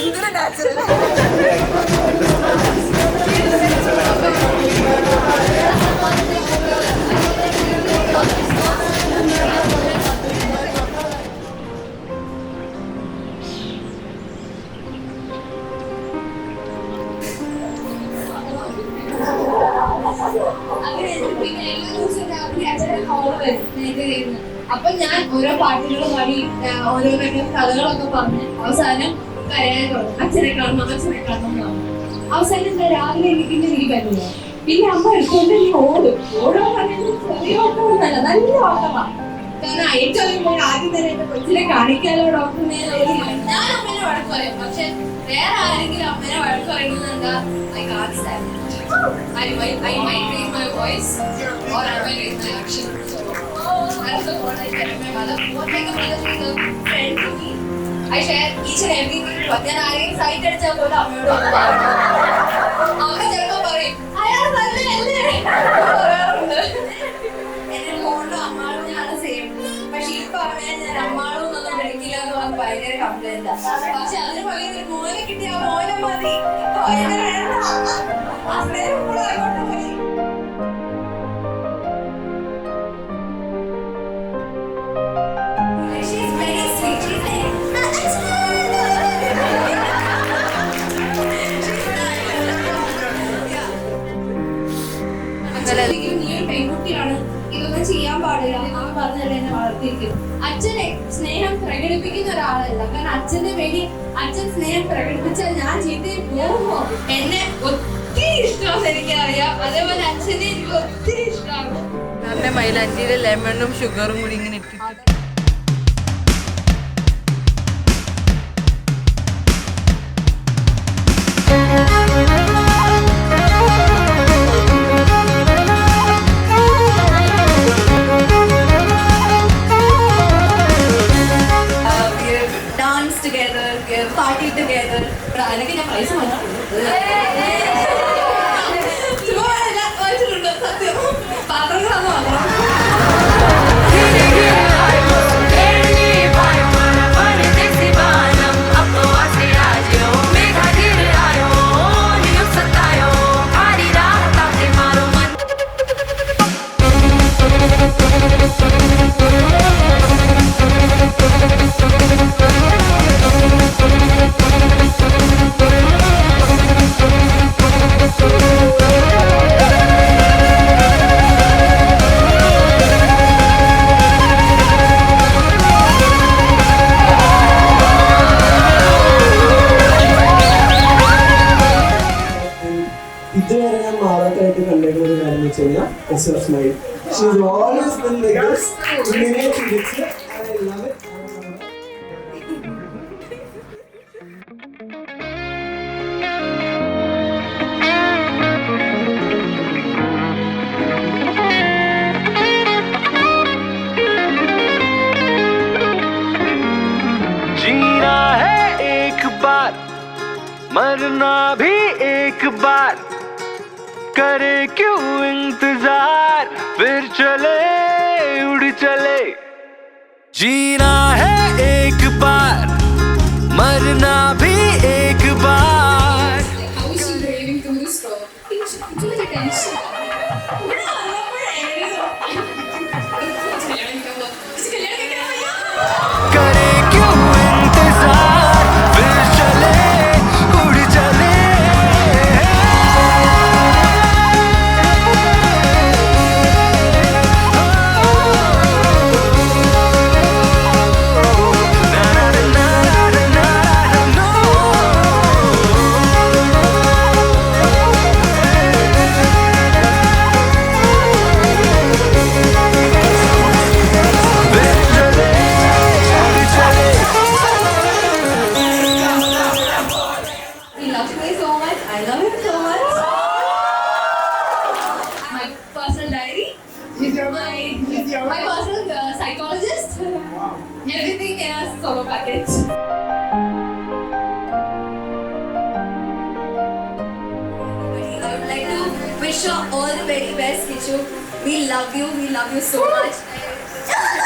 എന്തൊരു നാച്ചുറൽ. അപ്പൊ ഞാൻ ഓരോ പാട്ടുകളും പാടി ഓരോരോ കഥകളൊക്കെ പറഞ്ഞ് അവസാനം കരയാൻ തുടങ്ങും. അച്ഛനെ കാണണം പറഞ്ഞു. അവസാനം എന്താ രാവിലെ എനിക്ക് പറ്റുമോ? പിന്നെ അമ്മ എടുത്തോണ്ട് ഓടും. ഓടോ പറയുന്നത് ചെറിയ ഓട്ടമൊന്നുമല്ല, നല്ല ഓട്ടമാണ്. കാരണം ഏറ്റവും കൂടുതൽ ആദ്യം തന്നെ എന്റെ കൊച്ചിനെ കാണിക്കാലോ ഡോക്ടറിനെ. ഞാൻ അമ്മേനെ വഴക്ക് പറയും, പക്ഷെ വേറെ ആരെങ്കിലും അമ്മേനെ വഴക്ക് പറയുന്നത് എന്താ? I can't stand it. I might raise my voice or I might raise my action. So that's the word I tell my mother. What like a mother is a friend to me. I share each and everything. ഞാൻ ആരെയും site അടിച്ചാൽ പോലും അമ്മയോട് അമ്മ ചിലപ്പോ പറയും അയാൾ നല്ലതല്ലേ പറയാറുണ്ട്. എന്നെ ഫോണിലും അമ്മാളും ഞാണ് സെയിം. പക്ഷെ ഈ പറഞ്ഞാൽ ഞാൻ അമ്മാളും ഒന്നും വിളിക്കില്ല എന്ന് പറഞ്ഞ് ഭയങ്കര കംപ്ലൈന്റാ. പക്ഷെ അതിന് പകരം ഒരു മോനെ കിട്ടിയ ആ മോനെ മതി. ആ സ്നേഹം കൂടെ അങ്ങോട്ട് പോയി. പെൺകുട്ടിയാണ്, ഇതൊന്നും ചെയ്യാൻ പാടില്ല. ആ പറഞ്ഞല്ലേ എന്നെ വളർത്തിയിരിക്കും. അച്ഛനെ സ്നേഹം പ്രകടിപ്പിക്കുന്ന ഒരാളല്ല. കാരണം അച്ഛന്റെ വേണ്ടി അച്ഛൻ സ്നേഹം പ്രകടിപ്പിച്ചാൽ ഞാൻ ചീത്തയിൽ പോകുമോ? എന്നെ ഒത്തിരി ഇഷ്ടമാണ്, എനിക്കറിയാം. അതേപോലെ അച്ഛനെ എനിക്ക് ഒത്തിരി ഇഷ്ടമാണ്. നമ്മുടെ മൈലാഞ്ചിയിലെ ലെമണും ഷുഗറും കൂടി ഇങ്ങനെ ഇട്ടിട്ട് പാർട്ടി ടുഗദർ. അതിനൊക്കെ ഞാൻ പൈസ വാങ്ങിച്ചിട്ടുണ്ട്. സത്യം പാത്രങ്ങളാന്ന് മാത്രം. ഇതുവരെ ഞാൻ മാറാത്തായിട്ട് കണ്ടേക്കുന്ന ഒരു കാര്യം എന്ന് വെച്ച് കഴിഞ്ഞാൽ smile. She has always been like this. ഇങ്ങനെ ചിരിച്ച് അതല്ലാതെ जीना है एक बार, मरना भी एक बार, करे क्यों इंतजार, फिर चले उड़ चले. जीना है एक बार, मरना भी एक बार. How is she behaving to this girl? Too much attention. करे क्यों इंतजार, फिर चले उड़ चले. My personal psychologist. Everything in a solo package. I would like to wish you all the very best, Kichu. We love you so much.